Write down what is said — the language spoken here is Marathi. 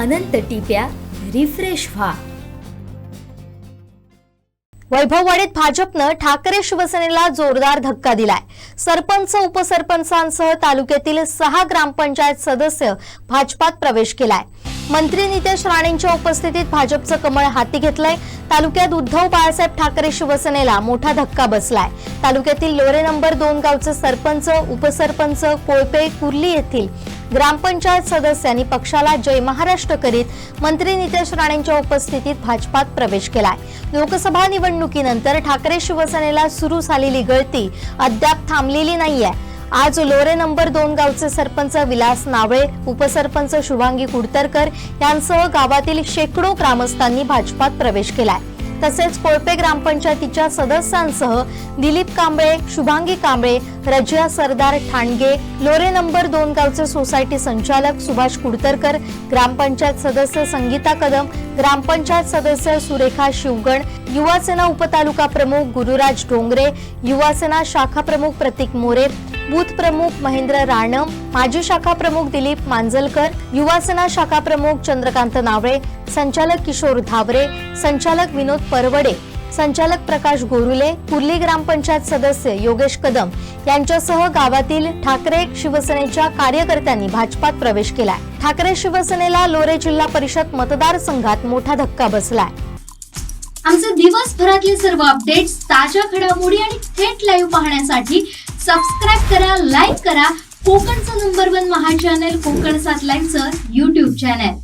अनंत टिप्या रिफ्रेश व्हा। वैभववाडीत भाजपनं ठाकरे शिवसेनेला जोरदार धक्का दिलाय। सरपंच उपसरपंचांसह तालुक्यातील 6 ग्रामपंचायत सदस्य भाजपात प्रवेश केलाय। मंत्री नितेश राणेंच्या उपस्थितीत भाजपचं कमळ हाती घेतलंय। तालुक्यात उद्धव बाळासाहेब ठाकरे शिवसेनेला मोठा धक्का बसलाय। तालुक्यातील लोरे नंबर 2 गावचे सरपंच उपसरपंच कोळपे कुर्ली येथील ग्रामपंचायत सदस्यांनी पक्षाला जय महाराष्ट्र करीत मंत्री नितेश राणेंच्या उपस्थितीत भाजपात प्रवेश केलाय। लोकसभा निवडणुकीनंतर ठाकरे शिवसेनेला सुरू झालेली गळती अद्याप थांबलेली नाहीये। आज लोरे नंबर 2 गावचे सरपंच विलास नावळे, उपसरपंच शुभांगी कुडतरकर यांसह गावातील शेकडो ग्रामस्थांनी भाजपात प्रवेश केलाय। तसेच कोळपे ग्रामपंचायतीच्या सदस्यांसह दिलीप कांबळे, शुभांगी कांबळे, रजिया सरदार ठाणगे, लोरे नंबर 2 गावचे सोसायटी संचालक सुभाष कुडतरकर, ग्रामपंचायत सदस्य संगीता कदम, ग्रामपंचायत सदस्य सुरेखा शिवगण, युवासेना उपतालुका प्रमुख गुरुराज डोंगरे, युवासेना शाखा प्रमुख प्रतीक मोरे, बूथ प्रमुख महेंद्र राणम, माजी शाखा प्रमुख दिलीप मांजलकर, युवासेना शाखा प्रमुख चंद्रकांत नावळे, संचालक किशोर धावरे, संचालक विनोद परवडे, संचालक प्रकाश गोरुले, कुर्ली ग्रामपंचायत सदस्य योगेश कदम यांच्यासह गावातील ठाकरे शिवसेनेच्या कार्यकर्त्यांनी भाजपात प्रवेश केलाय। ठाकरे शिवसेनेला लोरे जिल्हा परिषद मतदारसंघात मोठा धक्का बसलाय। आमचे दिवसभरातले सर्व अपडेट्स, ताज्या घडामोडी आणि थेट लाईव्ह पाहण्यासाठी सबस्क्राइब करा, लाईक करा कोकणचं नंबर 1 महा चॅनल कोकण 7 लाईव्हचं YouTube चॅनल।